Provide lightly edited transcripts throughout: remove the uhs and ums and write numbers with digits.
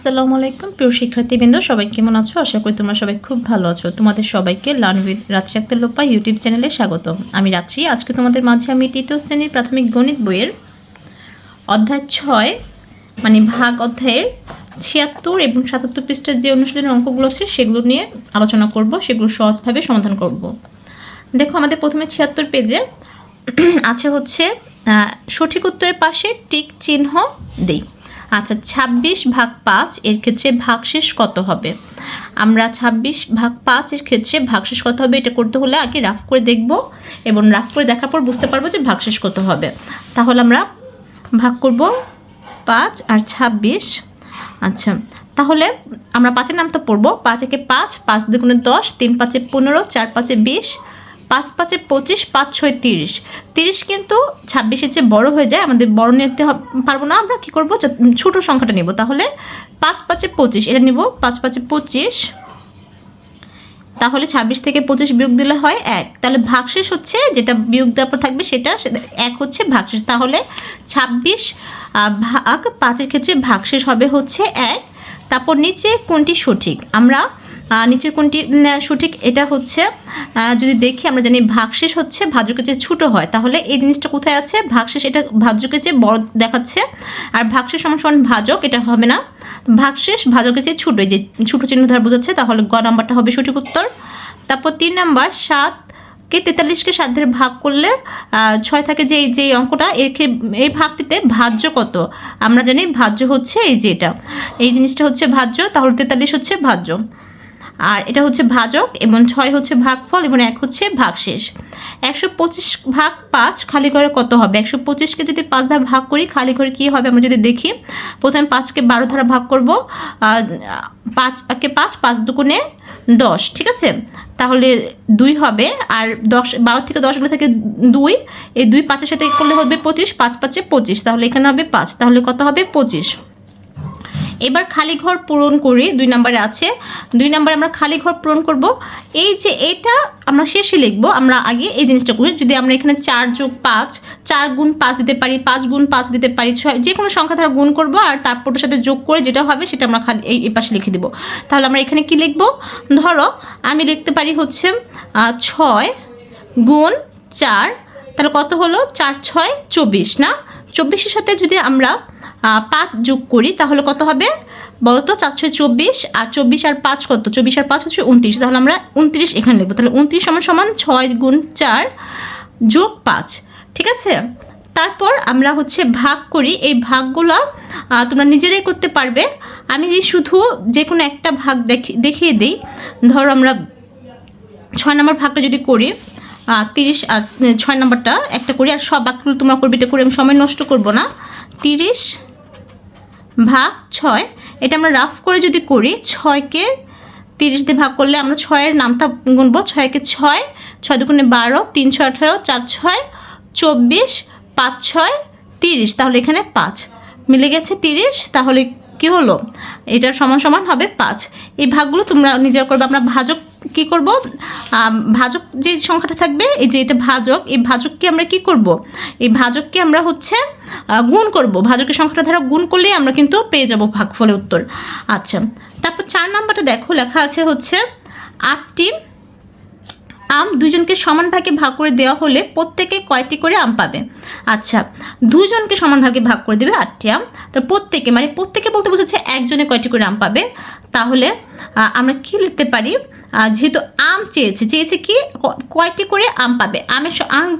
আসসালামু আলাইকুম প্রিয় শিক্ষার্থীবৃন্দ, সবাই কেমন আছো? আশা করি তোমরা সবাই খুব ভালো আছো। তোমাদের সবাইকে লার্ন উইথ রাত্রি আক্তার লোপা ইউটিউব চ্যানেলে স্বাগত। আমি রাত্রি। আজকে তোমাদের মাঝে আমি তৃতীয় শ্রেণীর প্রাথমিক গণিত বইয়ের অধ্যায় 6 মানে ভাগ অধ্যায়ের 76 এবং 77 পৃষ্ঠার যে অনুশীলনের অঙ্কগুলো আছে সেগুলো নিয়ে আলোচনা করব, সেগুলো সহজভাবে সমাধান করব। দেখো, আমাদের প্রথমে 76 পেজে আছে হচ্ছে সঠিক উত্তরের পাশে টিক চিহ্ন দেই। আচ্ছা, 26 ভাগ 5 এর ক্ষেত্রে ভাগশেষ কত হবে? আমরা 26 ভাগ 5 এর ক্ষেত্রে ভাগশেষ কত হবে এটা করতে হলে আগে রাফ করে দেখব, এবং রাফ করে দেখার পর বুঝতে পারবো যে ভাগশেষ কত হবে। তাহলে আমরা ভাগ করব 5 আর 26। আচ্ছা, তাহলে আমরা 5-এর নামটা পড়বো। 5 একে 5, 5 দুগুণে 10, 3 5-এ 15, 4 5-এ 20, 5 5-এ 25, 5 6 30। 30 কিন্তু 26-এর চেয়ে বড় হয়ে যায়, আমাদের বড় নিতে পারবো না। আমরা কী করবো, ছোটো সংখ্যাটা নেব। তাহলে 5 5-এ 25 এটা নিব, 5 5-এ 25। তাহলে 26 থেকে 25 বিয়োগ দিলে হয় 1। তাহলে ভাগশেষ হচ্ছে যেটা বিয়োগ দেওয়ার পর থাকবে সেটা 1 হচ্ছে ভাগশেষ। তাহলে 26 ভাগ 5-এর ক্ষেত্রে ভাগশেষ হবে হচ্ছে 1। তারপর নিচে কোনটি সঠিক? আমরা নিচের কোনটি সঠিক এটা হচ্ছে যদি দেখি, আমরা জানি ভাগশেষ হচ্ছে ভাজ্যকের চেয়ে ছোটো হয়। তাহলে এই জিনিসটা কোথায় আছে? ভাগশেষ এটা ভাজ্যকের চেয়ে বড় দেখাচ্ছে, আর ভাগশেষ সমান সমান ভাজক এটা হবে না। ভাগশেষ ভাজকের চেয়ে ছোটো, এই যে ছোটো চিহ্ন দ্বারা বোঝাচ্ছে, তাহলে গ নাম্বারটা হবে সঠিক উত্তর। তারপর 3 নাম্বার, 7কে 43কে 7 দিয়ে ভাগ করলে 6 থাকে যে এই যে অঙ্কটা, এই ভাগটিতে ভাজ্য কত? আমরা জানি ভাজ্য হচ্ছে এই যে এটা, এই জিনিসটা হচ্ছে ভাজ্য, তাহলে 43 হচ্ছে ভাজ্য, আর এটা হচ্ছে ভাজক, এবং 6 হচ্ছে ভাগফল, এবং 1 হচ্ছে ভাগশেষ। 125 ভাগ 5 খালি ঘরে কত হবে? 125কে যদি 5 দ্বারা ভাগ করি খালি ঘরে কী হবে আমরা যদি দেখি, প্রথমে 5কে 12 দ্বারা ভাগ করব। 5কে 5, 5 দুগুণে 10, ঠিক আছে? তাহলে 2 হবে, আর 12 থেকে 10 গেলে থেকে 2, এই 2 5-এর সাথে করলে হবে 25, 5 5-এ 25, তাহলে এখানে হবে 5, তাহলে কত হবে? 25। এবার খালি ঘর পূরণ করি। 2 নম্বরে আছে, 2 নম্বরে আমরা খালি ঘর পূরণ করব। এই যে এটা আমরা শেষে লিখব, আমরা আগে এই জিনিসটা করি। যদি আমরা এখানে 4 যোগ 5, 4 গুণ 5 দিতে পারি, 5 গুণ 5 দিতে পারি, 6, যে কোনো সংখ্যা দ্বারা গুণ করব, আর তারপরটার সাথে যোগ করে যেটা হবে সেটা আমরা খালি এই পাশে লিখে দেবো। তাহলে আমরা এখানে কি লিখব? ধরো আমি লিখতে পারি হচ্ছে 6 গুণ 4, তাহলে কত হলো? 4 6 24 না? 24-এর সাথে যদি আমরা 5 যোগ করি তাহলে কত হবে বলো তো? 4 6 24, আর 24 আর 5 কত? 24 আর 5 হচ্ছে 29, তাহলে আমরা 29 এখানে লিখবো। তাহলে 29 সমান সমান 6 গুণ 4 যোগ 5, ঠিক আছে? তারপর আমরা হচ্ছে ভাগ করি। এই ভাগগুলো তোমরা নিজেরাই করতে পারবে। আমি শুধু যে কোনো একটা ভাগ দেখিয়ে দিই। ধরো আমরা 6 নম্বর ভাগটা যদি করি, 30 আর 6 নম্বরটা একটা করি, আর সব বাক্যগুলো তোমরা করবে, এটা করে আমি সময় নষ্ট করব না। 30 ভাগ 6, এটা আমরা রাফ করে যদি করি, 6কে 30 দিয়ে ভাগ করলে আমরা 6-এর নামটা গুনবো। 6কে 6, 6 দুগুণে 12, 3 6 18, 4 6 24, 5 6 30, তাহলে এখানে 5 মিলে গেছে 30, তাহলে কি হলো? এটার সমান সমান হবে 5। এই ভাগগুলো তোমরা নিজেরা করবে। আমরা ভাজক কি করব? ভাজক যে সংখ্যাটা থাকবে, এই যে এটা ভাজক, এই ভাজককে আমরা কি করব? এই ভাজককে আমরা হচ্ছে গুণ করব। ভাজকের সংখ্যাটা দ্বারা গুণ করলেই আমরা কিন্তু পেয়ে যাব ভাগফলের উত্তর। আচ্ছা, তারপর 4 নাম্বারটা দেখো, লেখা আছে হচ্ছে 8টি আম 2 জনকে সমান ভাগে ভাগ করে দেওয়া হলে প্রত্যেকে কয়টি করে আম পাবে? আচ্ছা, 2 জনকে সমান ভাগে ভাগ করে দেবে 8টি আম, তো প্রত্যেকে মানে প্রত্যেকে বলতে বোঝাচ্ছে একজনে কয়টি করে আম পাবে। তাহলে আমরা কি লিখতে পারি? যেহেতু আম চেয়েছে কি কয়টি করে আম পাবে, আম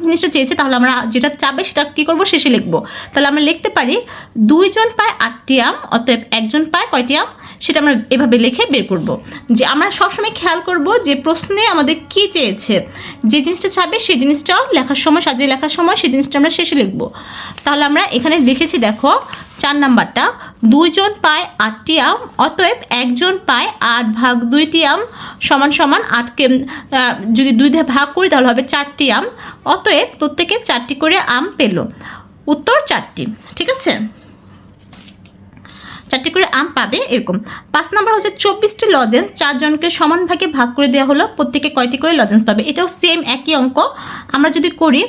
জিনিসটা চেয়েছে, তাহলে আমরা যেটা চাবে সেটা কী করবো? শেষে লিখবো। তাহলে আমরা লিখতে পারি 2 জন পায় 8টি আম, অতএব একজন পায় কয়টি আম, সেটা আমরা এভাবে লিখে বের করব। যে আমরা সবসময় খেয়াল করব যে প্রশ্নে আমাদের কি চেয়েছে, যে জিনিসটা চাবে সেই জিনিসটা লেখার সময়, সাজিয়ে লেখার সময় সেই জিনিসটা আমরা শেষে লিখব। তাহলে আমরা এখানে লিখেছি, দেখো 4 নাম্বারটা, 2 জন পায় 8টি আম, অতএব একজন পায় 8 ভাগ 2টি আম সমান সমান 8কে যদি 2 দিয়ে ভাগ করি তাহলে হবে 4টি আম, অতএব প্রত্যেকে 4টি করে আম পেল। উত্তর 4টি, ঠিক আছে? 4টি কয়টি করে আম পাবে এরকম। 5 নাম্বার হচ্ছে 24টি লজেন্স 4 জনকে সমান ভাগে ভাগ করে দেওয়া হলো, প্রত্যেকে কয়টি করে লজেন্স পাবে। এটাও সেম একই অঙ্ক। আমরা যদি করি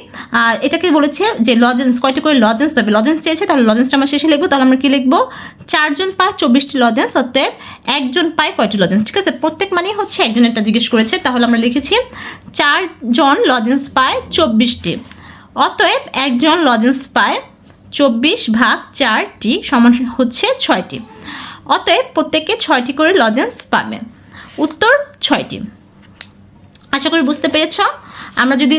এটাকে বলেছে যে লজেন্স কয়টি করে লজেন্স পাবে, লজেন্স চেয়েছে, তাহলে লজেন্সটা আমরা শেষে লিখবো। তাহলে আমরা কি লিখবো, 4 জন পায় 24টি লজেন্স, অতএব 1 জন পায় কয়টি লজেন্স। ঠিক আছে, প্রত্যেক মানেই হচ্ছে একজনেরটা জিজ্ঞেস করেছে, তাহলে আমরা লিখেছি 4 জন লজেন্স পায় 24টি, অতএব 1 জন লজেন্স পায় 24 ভাগ 4টি সমান হচ্ছে 6টি, অতএব প্রত্যেকে 6টি করে লজেন্স পাবে। উত্তর 6টি। আশা করি বুঝতে পেরেছ। আমরা যদি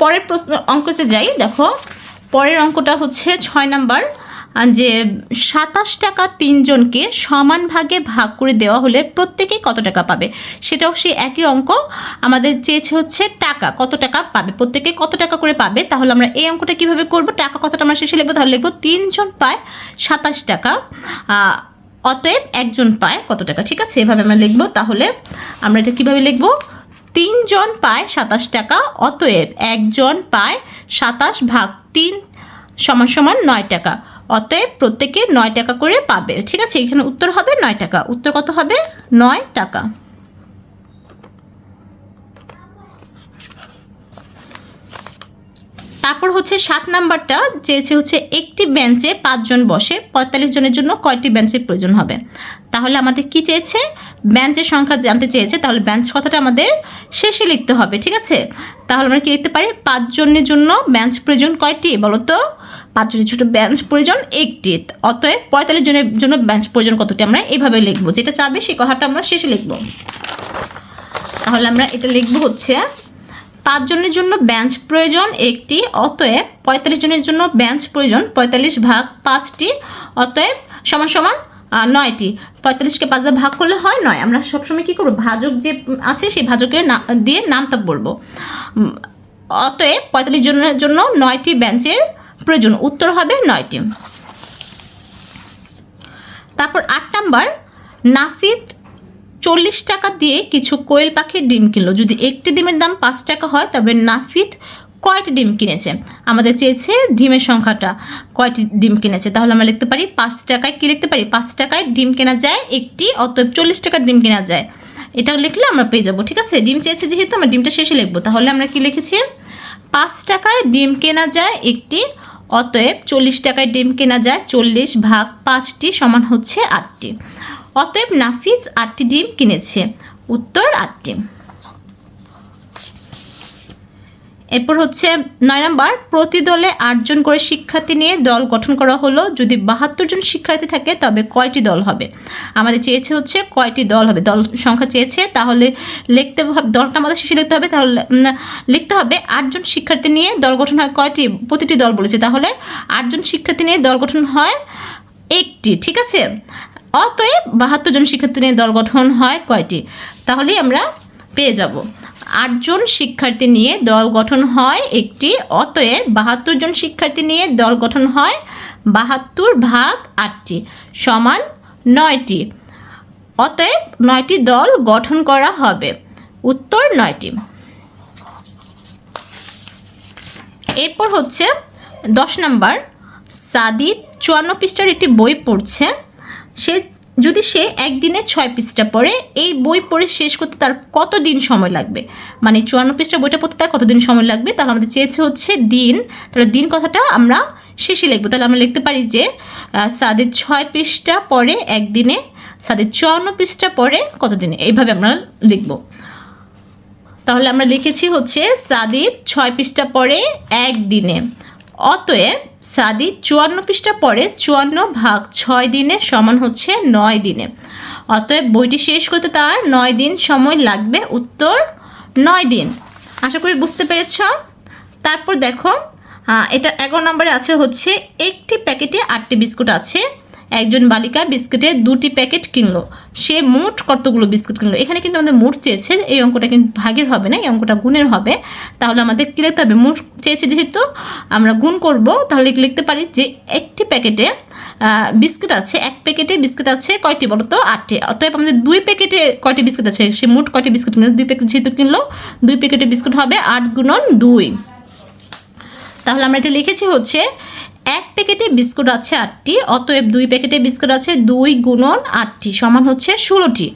পরের প্রশ্ন অঙ্কতে যাই, দেখো পরের অঙ্কটা হচ্ছে 6 নাম্বার, যে 27 টাকা 3 জনকে সমান ভাগে ভাগ করে দেওয়া হলে প্রত্যেকে কত টাকা পাবে। সেটাও সেই একই অঙ্ক, আমাদের চেয়েছে হচ্ছে টাকা কত টাকা পাবে, প্রত্যেকে কত টাকা করে পাবে। তাহলে আমরা এই অঙ্কটা কিভাবে করব, টাকা কতটা আমরা শেষে লিখবো, তাহলে লিখবো 3 জন পায় 27 টাকা, অতএব 1 জন পায় কত টাকা। ঠিক আছে, এভাবে আমরা লিখবো। তাহলে আমরা এটা কিভাবে লিখবো, 3 জন পায় 27 টাকা, অতএব 1 জন পায় 27 ভাগ 3 সমান সমান 9 টাকা, অতএব প্রত্যেকে 9 টাকা করে পাবে। ঠিক আছে, এখানে উত্তর হবে 9 টাকা। উত্তর কত হবে, 9 টাকা। তারপর হচ্ছে 7 নাম্বারটা চেয়েছে হচ্ছে একটি বেঞ্চে 5 জন বসে, 45 জনের জন্য কয়টি বেঞ্চের প্রয়োজন হবে। তাহলে আমাদের কি চেয়েছে, বেঞ্চের সংখ্যা জানতে চেয়েছে, তাহলে বেঞ্চ কথাটা আমাদের শেষে লিখতে হবে। ঠিক আছে, তাহলে আমরা কি লিখতে পারি, 5 জনের জন্য বেঞ্চ প্রয়োজন কয়টি বলো তো, 5 জনের ছোটো বেঞ্চ প্রয়োজন একটি, অতএব 45 জনের জন্য বেঞ্চ প্রয়োজন কতটি, আমরা এইভাবে লিখবো। যেটা চাবে সেই কথাটা আমরা শেষে লিখবো। তাহলে আমরা এটা লিখবো হচ্ছে 5 জনের জন্য বেঞ্চ প্রয়োজন একটি, অতএব 45 জনের জন্য বেঞ্চ প্রয়োজন 45 ভাগ 5টি, অতএব সমান সমান 9টি। 45কে 5 দিয়ে ভাগ করলে হয় 9। আমরা সবসময় কী করবো, ভাজক যে আছে সেই ভাজকের দিয়ে নামতা বলবো। অতএব 45 জনের জন্য 9টি বেঞ্চের প্রয়োজন, উত্তর হবে 9টি। তারপর 8 নাম্বার, নাফিদ 40 টাকা দিয়ে কিছু কোয়েল পাখির ডিম কিনলো। যদি একটি ডিমের দাম 5 টাকা হয় তবে নাফিদ কয়টি ডিম কিনেছে। আমাদের চেয়েছে ডিমের সংখ্যাটা, কয়টি ডিম কিনেছে। তাহলে আমরা লিখতে পারি 5 টাকায় কি লিখতে পারি, 5 টাকায় ডিম কেনা যায় একটি, অতএব 40 টাকার ডিম কেনা যায়। এটা লিখলে আমরা পেয়ে যাবো। ঠিক আছে, ডিম চেয়েছে যেহেতু আমরা ডিমটা শেষে লিখবো। তাহলে আমরা কি লিখেছি, 5 টাকায় ডিম কেনা যায় একটি, অতএব 40 টাকায় ডিম কেনা যায় 40 ভাগ 5টি সমান হচ্ছে 8টি, অতএব নাফিস 8টি ডিম কিনেছে, উত্তর 8টি। এরপর হচ্ছে 9 নাম্বার, প্রতি দলে 8 জন করে শিক্ষার্থী নিয়ে দল গঠন করা হলো। যদি 72 জন শিক্ষার্থী থাকে তবে কয়টি দল হবে। আমাদের চেয়েছে হচ্ছে কয়টি দল হবে, দল সংখ্যা চেয়েছে। তাহলে লিখতে হবে, দলটা আমাদের শেষে লিখতে হবে। তাহলে লিখতে হবে 8 জন শিক্ষার্থী নিয়ে দল গঠন হয় কয়টি, প্রতিটি দল বলেছে, তাহলে 8 জন শিক্ষার্থী নিয়ে দল গঠন হয় একটি। ঠিক আছে, অতএব 72 জন শিক্ষার্থী নিয়ে দল গঠন হয় কয়টি, তাহলেই আমরা পেয়ে যাব 8 জন শিক্ষার্থী নিয়ে দল গঠন হয় একটি, অতএব 72 জন শিক্ষার্থী নিয়ে দল গঠন হয় 72 ভাগ 8টি সমান 9টি, অতএব 9টি দল গঠন করা হবে, উত্তর 9টি। এরপর হচ্ছে 10 নাম্বার, সাদিদ 54 পৃষ্ঠার একটি বই পড়ছে। যদি সে একদিনে 6 পৃষ্ঠা পড়ে, এই বই পড়ে শেষ করতে তার কত দিন সময় লাগবে। মানে 54 পৃষ্ঠার বইটা পড়তে তার কত দিন সময় লাগবে। তাহলে আমাদের চেয়েছে হচ্ছে দিন, তাহলে দিন কথাটা আমরা শেষে লিখবো। তাহলে আমরা লিখতে পারি যে সাদিদ 6 পৃষ্ঠা পড়ে একদিনে, সাদিদ 54 পৃষ্ঠা পড়ে কত দিনে, এইভাবে আমরা লিখবো। তাহলে আমরা লিখেছি হচ্ছে সাদিদ 6 পৃষ্ঠা পড়ে একদিনে, অতএব সাদিদ 54 পৃষ্ঠা পড়ে 54 ভাগ 6 দিনে সমান হচ্ছে 9 দিনে, অতএব বইটি শেষ করতে তার 9 দিন সময় লাগবে, উত্তর 9 দিন। আশা করি বুঝতে পেরেছ। তারপর দেখো এটা 11 নম্বরে আছে হচ্ছে একটি প্যাকেটে 8টি বিস্কুট আছে। একজন বালিকা বিস্কুটের 2টি প্যাকেট কিনলো। সে মোট কতগুলো বিস্কুট কিনলো। এখানে কিন্তু আমাদের মোট চেয়েছে, এই অঙ্কটা কিন্তু ভাগের হবে না, এই অঙ্কটা গুণের হবে। তাহলে আমাদের কী লিখতে হবে, মোট চেয়েছে যেহেতু আমরা গুণ করব, তাহলে লিখতে পারি যে একটি প্যাকেটে বিস্কুট আছে, এক প্যাকেটে বিস্কুট আছে কয়টি বলো তো, 8টি। অতএব আমাদের 2 প্যাকেটে কয়টি বিস্কুট আছে, সে মোট কয়টি বিস্কুট কিনলো, 2 প্যাকেট যেহেতু কিনলো 2 প্যাকেটে বিস্কুট হবে 8 গুণন 2। তাহলে আমরা এটা লিখেছি হচ্ছে এক প্যাকেটে বিস্কুট আছে 8টি, অতএব 2 প্যাকেটে বিস্কুট আছে 2 গুণন 8টি সমান হচ্ছে 16টি।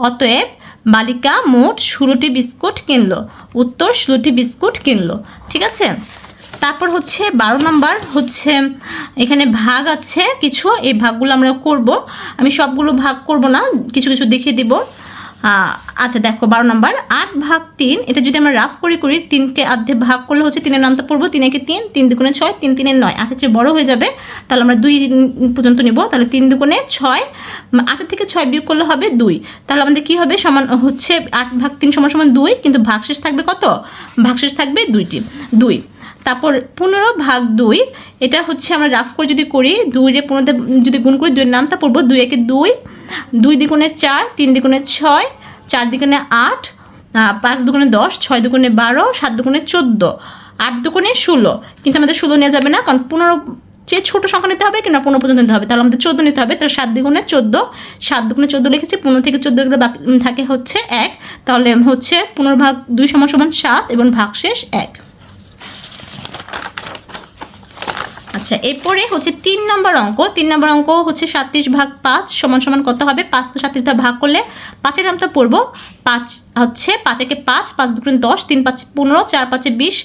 অতএব বালিকা মোট 16টি বিস্কুট কিনলো। উত্তর 16টি বিস্কুট কিনলো। ঠিক আছে, তারপর হচ্ছে 12 নম্বর হচ্ছে এখানে ভাগ আছে কিছু, এই ভাগগুলো আমরা করব। আমি সবগুলো ভাগ করব না, কিছু কিছু দেখিয়ে দিব। আচ্ছা দেখো 12 নম্বর 8 ভাগ 3, এটা যদি আমরা রাফ করি 3কে আধে ভাগ করলে হচ্ছে 3-এর নামটা পড়বো 3 একে 3, 3 দুগুণে 6, 3 3-এ 9, 8 চেয়ে বড় হয়ে যাবে, তাহলে আমরা 2 পর্যন্ত নিব। তাহলে 3 দুগুণে 6, 8 থেকে 6 বিয়োগ করলে হবে 2, তাহলে আমাদের কি হবে সমান হচ্ছে 8 ভাগ 3 সমান সমান 2, কিন্তু ভাগশেষ থাকবে কত? ভাগশেষ থাকবে 2। তারপর 15 ভাগ 2, এটা হচ্ছে আমরা রাফ করে যদি করি 2-রে 15 যদি গুণ করি 2-এর নামটা পড়বো 2 একে 2, 2 দ্বিগুণে 4, 3 দ্বিগুণে 6, 4 দ্বিগুণে 8, 5 দুগুণে 10, 6 দুগুণে 12, 7 দুগুণে 14, 8 দুগুণে 16, কিন্তু আমাদের 16 নেওয়া যাবে না, কারণ 15 চেয়ে ছোটো সংখ্যা নিতে হবে কিনা 15 পর্যন্ত নিতে হবে, তাহলে আমাদের 14 নিতে হবে। তাহলে 7 দ্বিগুণে 14, 7 দুগুণে 14 লিখেছি, 15 থেকে 14 গুলো বাকি থাকে হচ্ছে 1, তাহলে হচ্ছে 15 ভাগ 2 সমান সমান 7 এবং ভাগশেষ 1। আচ্ছা, এরপরে হচ্ছে 3 নম্বর অঙ্ক। 3 নম্বর অঙ্ক হচ্ছে 37 ভাগ 5 সমান সমান কত হবে? 5কে 37 দ্বারা ভাগ করলে 5-এর নামটা পড়বো 5 হচ্ছে 5 একে 5, 5 দুগুণে 10, 3 5 15, 4 5 20,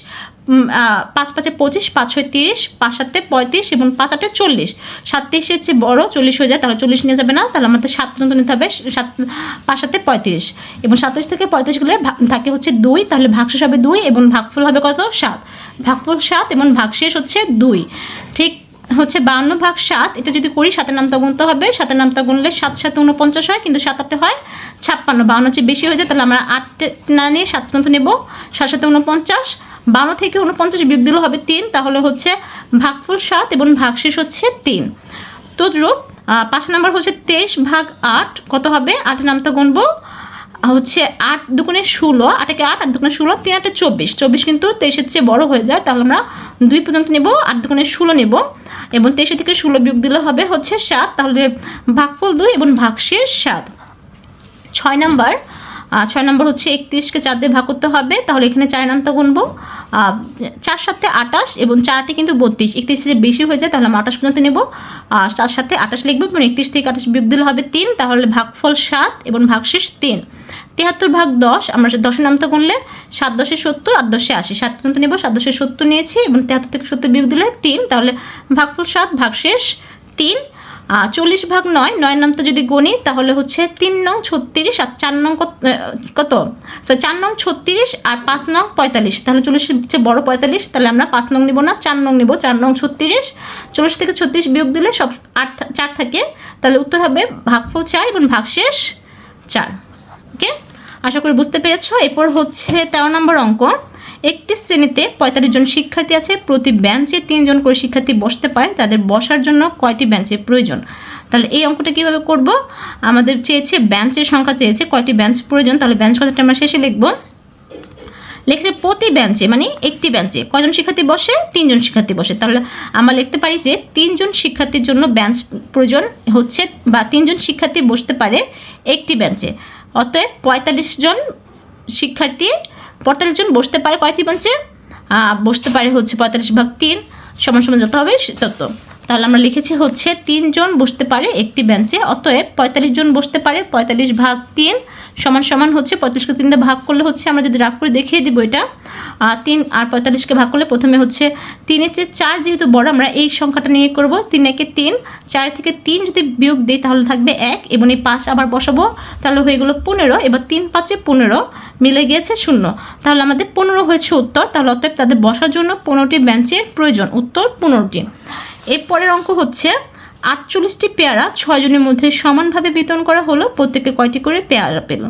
5 5 25, 5 6 30, 5 7 35 এবং 5 8 40। 37-এর চেয়ে বড় 40 হয়ে যায়, তাহলে 40 নিয়ে যাবে না, তাহলে আমাদের 7 পর্যন্ত নিতে হবে। 5 7 35 এবং 27 থেকে 35 গুলো থাকে হচ্ছে 2, তাহলে ভাগশেষ হবে 2 এবং ভাগফল হবে কত? 7। ভাগফল 7 এবং ভাগশেষ হচ্ছে 2। ঠিক হচ্ছে 52 ভাগ 7, এটা যদি করি 7-এর নামটা গুনতে হবে, 7-এর নামটা গুনলে 7 7 49 হয়, কিন্তু 7 8 হয় 56, 52 চেয়ে বেশি হয়ে যায়, তাহলে আমরা 8 না নিয়ে 7 পর্যন্ত নেব। 7 7 49, 52 থেকে 49 বিয়োগ দিলে হবে 3, তাহলে হচ্ছে ভাগফল 7 এবং ভাগশেষ হচ্ছে 3। তদ্রূপ 5 নম্বর হচ্ছে 23 ভাগ 8 কত হবে? 8-এর নামটা গুনবো হচ্ছে 8 দুগুণে 16, 8 একে 8, 8 দুগুণে 16, 3 8 24, 24 কিন্তু 23-এর চেয়ে বড় হয়ে যায়, তাহলে আমরা 2 পর্যন্ত নেব, 8 দুগুণে 16 নেব এবং 23 থেকে 16 বিয়োগ দিলে হবে হচ্ছে 7, তাহলে ভাগফল 2 এবং ভাগশেষ 7। 6 নম্বর হচ্ছে 31-কে 4 দিয়ে ভাগ করতে হবে, তাহলে এখানে 4-এর নামটা গুনবো, 4 7 28 এবং 4টি কিন্তু 32, 31-এর চেয়ে বেশি হয়ে যায়, তাহলে আমরা 28 পর্যন্ত নেব, 4 7 28 লিখবো এবং 31 থেকে 28 বিয়োগ দিলে হবে 3, তাহলে ভাগফল 7 এবং ভাগশেষ 3। 73 ভাগ 10, আমরা 10-এর নামটা গুনলে 7 10 70, 8 10 80, 7 পর্যন্ত নেব, 7 10 70 নিয়েছি এবং 73 থেকে 70 বিয়োগ দিলে 3, তাহলে ভাগফল 7 ভাগশেষ 3। 40 ভাগ 9, 9-এর নামটা যদি গণি তাহলে হচ্ছে 3 নং 36 আর 4 নং কত? 4 নং 36 আর 5 নং 45, তাহলে 40-এর চেয়ে বড় 45, তাহলে আমরা 5 নং নিব না, 4 নং নিব। 4 নং 36, 40 থেকে 36 বিয়োগ দিলে সব 4 থাকে, তাহলে উত্তর হবে ভাগফল 4 এবং ভাগশেষ 4। ওকে, আশা করি বুঝতে পেরেছো। এরপর হচ্ছে 13 নম্বর অঙ্ক। একটি শ্রেণীতে 45 জন শিক্ষার্থী আছে, প্রতি বেঞ্চে 3 জন করে শিক্ষার্থী বসতে পারে, তাদের বসার জন্য কয়টি বেঞ্চের প্রয়োজন? তাহলে এই অঙ্কটা কীভাবে করব? আমাদের চেয়েছে বেঞ্চের সংখ্যা, চেয়েছে কয়টি বেঞ্চ প্রয়োজন, তাহলে বেঞ্চ কথাটা আমরা শেষে লিখব। লিখছে প্রতি বেঞ্চে মানে একটি বেঞ্চে কয়জন শিক্ষার্থী বসে? 3 জন শিক্ষার্থী বসে, তাহলে আমরা লিখতে পারি যে 3 জন শিক্ষার্থীর জন্য বেঞ্চ প্রয়োজন হচ্ছে, বা 3 জন শিক্ষার্থী বসতে পারে একটি বেঞ্চে। অতএব 45 জন শিক্ষার্থী 45 জন বসতে পারে কয়টি বেঞ্চে? বসতে পারে হচ্ছে 45 ভাগ 3 সমান সমান যত হবে তত। তাহলে আমরা লিখেছি হচ্ছে 3 জন বসতে পারে একটি বেঞ্চে, অতএব 45 জন বসতে পারে 45 ভাগ 3 সমান সমান হচ্ছে 45কে 3 দিয়ে ভাগ করলে হচ্ছে, আমরা যদি রাফ করে দেখিয়ে দিব এটা, 3 আর 45কে ভাগ করলে প্রথমে হচ্ছে 3-এর চেয়ে 4 যেহেতু বড়, আমরা এই সংখ্যাটা নিয়ে করব। 3 একে 3, 4 থেকে 3 যদি বিয়োগ দিই তাহলে থাকবে 1 এবং এই 5 আবার বসাবো, তাহলে হয়ে গেলো 15। এবার 3 5 15 মিলে গিয়েছে 0, তাহলে আমাদের 15 হয়েছে উত্তর। তাহলে অতএব তাদের বসার জন্য 15টি বেঞ্চের প্রয়োজন, উত্তর 15টি। এরপরের অঙ্ক হচ্ছে 48টি পেয়ারা 6 জনের মধ্যে সমানভাবে বিতরণ করা হলো, প্রত্যেকে কয়টি করে পেয়ারা পেল?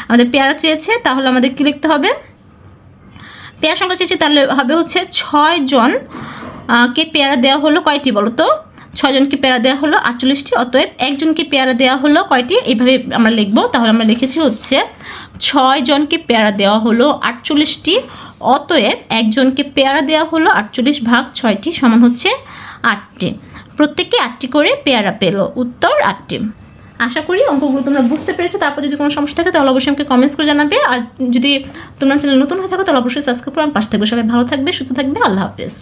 আমাদের পেয়ারা চেয়েছে, তাহলে আমাদের কি লিখতে হবে? পেয়ারা সংখ্যা চেয়েছে, তাহলে হবে হচ্ছে 6 জন কে পেয়ারা দেওয়া হলো কয়টি বলো তো? 6 জনকে পেয়ারা দেওয়া হলো 48টি, অতএব একজনকে পেয়ারা দেওয়া হলো কয়টি? এইভাবে আমরা লিখব। তাহলে আমরা লিখেছি হচ্ছে 6 জনকে পেয়ারা দেওয়া হলো 48টি, অতএব একজনকে পেয়ারা দেওয়া হলো 48 ভাগ 6টি সমান হচ্ছে 8টি। প্রত্যেককে 8টি করে পেয়ারা পেল, উত্তর 8টি। আশা করি অঙ্কগুলো তোমরা বুঝতে পেরেছো। তারপর যদি কোনো সমস্যা থাকে তাহলে অবশ্যই আমাকে কমেন্টস করে জানাবে, আর যদি তোমরা চ্যানেল নতুন হয়ে থাকো তাহলে অবশ্যই সাবস্ক্রাইব করে আমার পাশে থাকবে। সবাই ভালো থাকবে, সুস্থ থাকবে, আল্লাহ হাফেজ।